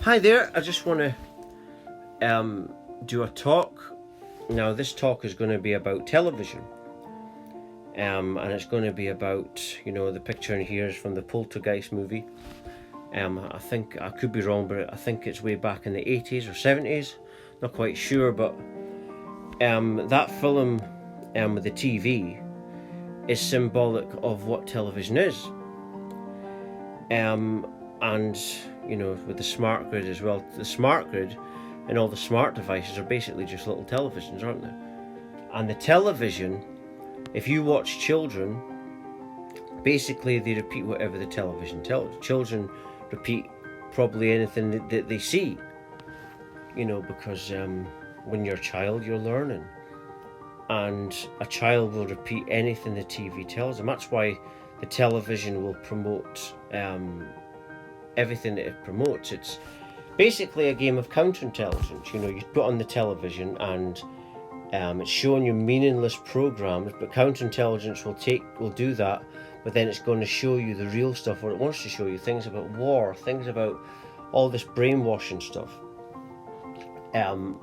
Hi there, I just want to do a talk. Now this talk is going to be about television, and it's going to be about, the picture in here is from the Poltergeist movie. I think, I could be wrong, but I think it's way back in the 80s or 70s, not quite sure, but that film with the TV is symbolic of what television is. And with the smart grid as well, the smart grid and all the smart devices are basically just little televisions, aren't they? And the television, if you watch children, basically they repeat whatever the television tells. Children repeat probably anything that they see, because when you're a child, you're learning, and a child will repeat anything the TV tells them. That's why the television will promote everything that it promotes. It's basically a game of counterintelligence. You put on the television and it's showing you meaningless programs, but counterintelligence will do that, but then it's going to show you the real stuff, or it wants to show you things about war, things about all this brainwashing stuff,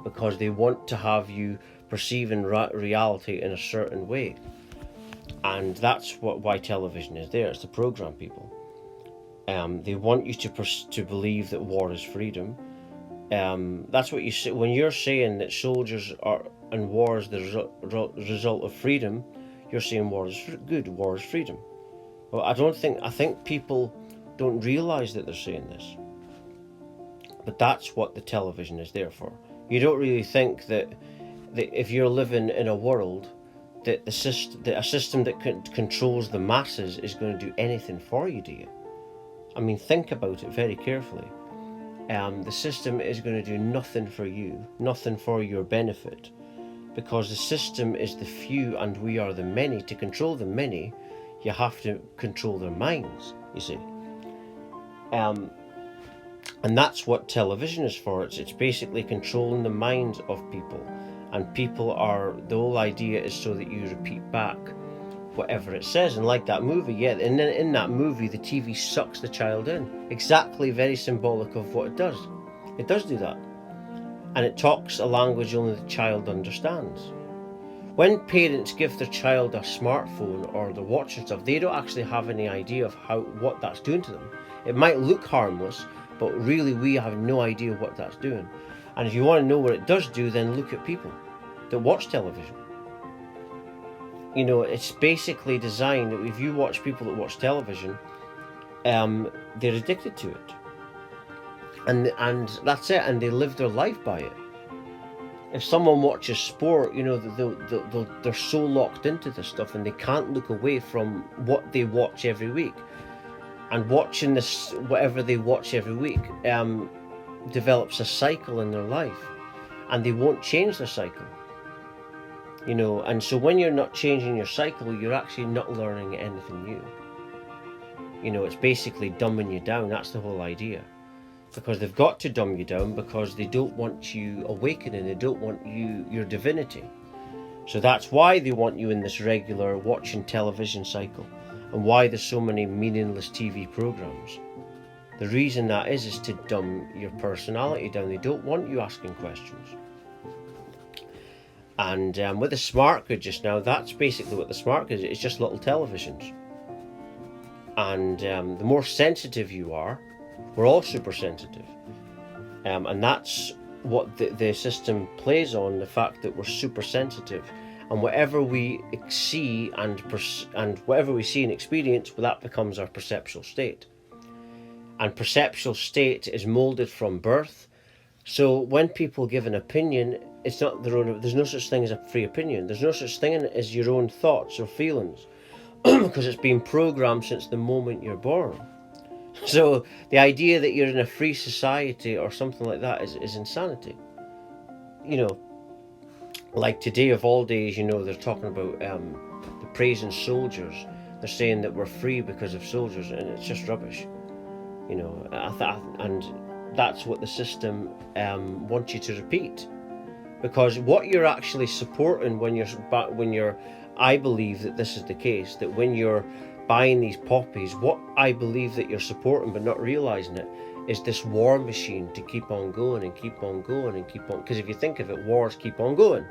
because they want to have you perceiving reality in a certain way. And that's why television is there. It's to program people. They want you to believe that war is freedom. That's what you say when you're saying that soldiers are and war is the result of freedom. You're saying war is good, war is freedom. Well, I think people don't realise that they're saying this. But that's what the television is there for. You don't really think that if you're living in a world that a system that controls the masses is going to do anything for you, do you? I mean, think about it very carefully. The system is going to do nothing for you, nothing for your benefit, because the system is the few and we are the many. To control the many, you have to control their minds, you see. And that's what television is for. It's basically controlling the minds of people. And the whole idea is so that you repeat back whatever it says. And like that movie, and then in that movie, the TV sucks the child in. Exactly, very symbolic of what it does. It does do that. And it talks a language only the child understands. When parents give their child a smartphone or they're watching stuff, they don't actually have any idea of what that's doing to them. It might look harmless, but really we have no idea what that's doing. And if you want to know what it does do, then look at people that watch television. It's basically designed that if you watch people that watch television, they're addicted to it. And that's it, and they live their life by it. If someone watches sport, they're so locked into this stuff and they can't look away from what they watch every week. And watching this, whatever they watch every week, develops a cycle in their life, and they won't change their cycle. And so when you're not changing your cycle, you're actually not learning anything new. It's basically dumbing you down. That's the whole idea. Because they've got to dumb you down because they don't want you awakening. They don't want your divinity. So that's why they want you in this regular watching television cycle, and why there's so many meaningless TV programs. The reason that is to dumb your personality down. They don't want you asking questions. And with the smart grid just now, that's basically what the smart grid is. It's just little televisions. And the more sensitive you are, we're all super sensitive. And that's what the system plays on, the fact that we're super sensitive. And whatever we see and whatever we see and experience, well, that becomes our perceptual state. And perceptual state is molded from birth. So when people give an opinion, it's not their own. There's no such thing as a free opinion. There's no such thing as your own thoughts or feelings, because it's been programmed since the moment you're born. So the idea that you're in a free society or something like that is insanity. Like today of all days, they're talking about the praising soldiers. They're saying that we're free because of soldiers, and it's just rubbish. And that's what the system wants you to repeat. Because what you're actually supporting I believe that this is the case, that when you're buying these poppies, what I believe that you're supporting but not realising it is this war machine to keep on going and keep on going and keep on, because if you think of it, wars keep on going.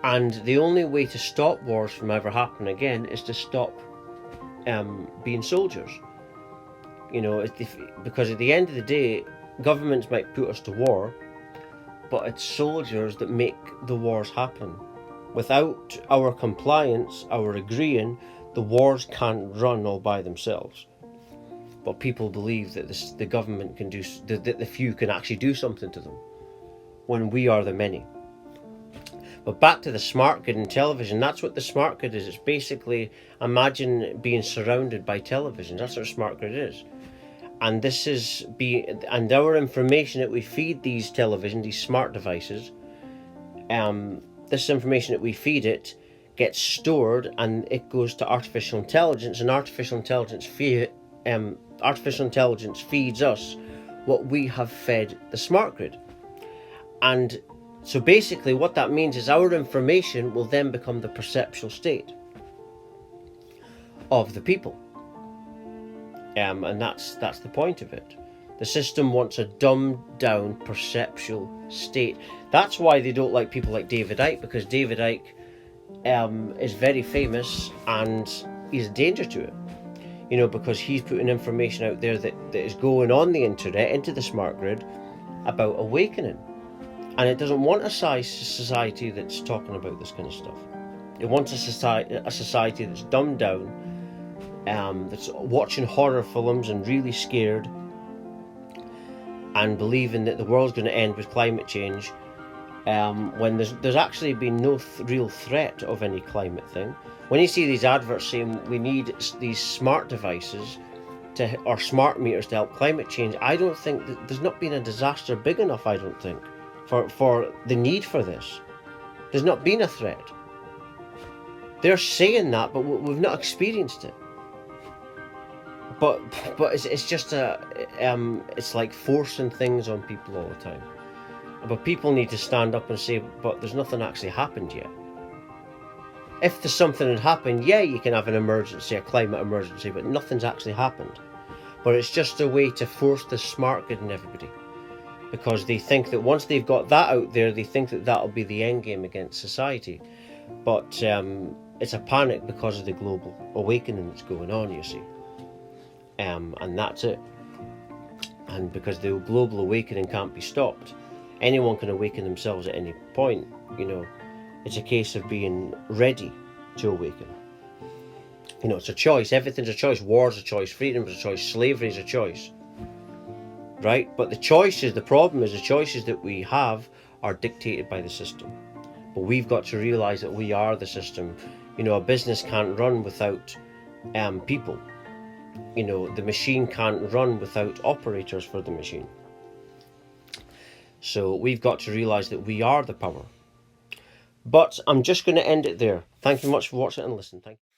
And the only way to stop wars from ever happening again is to stop being soldiers. You know, because at the end of the day, governments might put us to war, but it's soldiers that make the wars happen. Without our compliance, our agreeing, the wars can't run all by themselves. But people believe that the government can do, that the few can actually do something to them, when we are the many. But back to the smart grid in television, that's what the smart grid is. It's basically, imagine being surrounded by television. That's what a smart grid is. And this is and our information that we feed these television, these smart devices, this information that we feed it gets stored, and it goes to artificial intelligence, and artificial intelligence feeds us what we have fed the smart grid. And so basically what that means is our information will then become the perceptual state of the people. And that's the point of it. The system wants a dumbed down perceptual state. That's why they don't like people like David Icke, because David Icke is very famous and he's a danger to it. You know, because he's putting information out there that is going on the internet, into the smart grid, about awakening. And it doesn't want a society that's talking about this kind of stuff. It wants a society that's dumbed down, that's watching horror films and really scared, and believing that the world's going to end with climate change, when there's actually been no real threat of any climate thing. When you see these adverts saying we need these smart devices or smart meters to help climate change, I don't think that there's not been a disaster big enough, I don't think, for the need for this. There's not been a threat. They're saying that, but we've not experienced it. But it's just it's like forcing things on people all the time. But people need to stand up and say, but there's nothing actually happened yet. If there's something had happened, yeah, you can have an emergency, a climate emergency, but nothing's actually happened. But it's just a way to force the smart grid in everybody, because they think that once they've got that out there, they think that that'll be the end game against society. But it's a panic because of the global awakening that's going on, you see. And that's it. And because the global awakening can't be stopped, anyone can awaken themselves at any point. You know, it's a case of being ready to awaken. You know, it's a choice. Everything's a choice. War's a choice. Freedom's a choice. Slavery's a choice. Right? But the problem is the choices that we have are dictated by the system. But we've got to realise that we are the system. You know, a business can't run without people. You know, the machine can't run without operators for the machine. So we've got to realise that we are the power. But I'm just going to end it there. Thank you much for watching and listening. Thank you.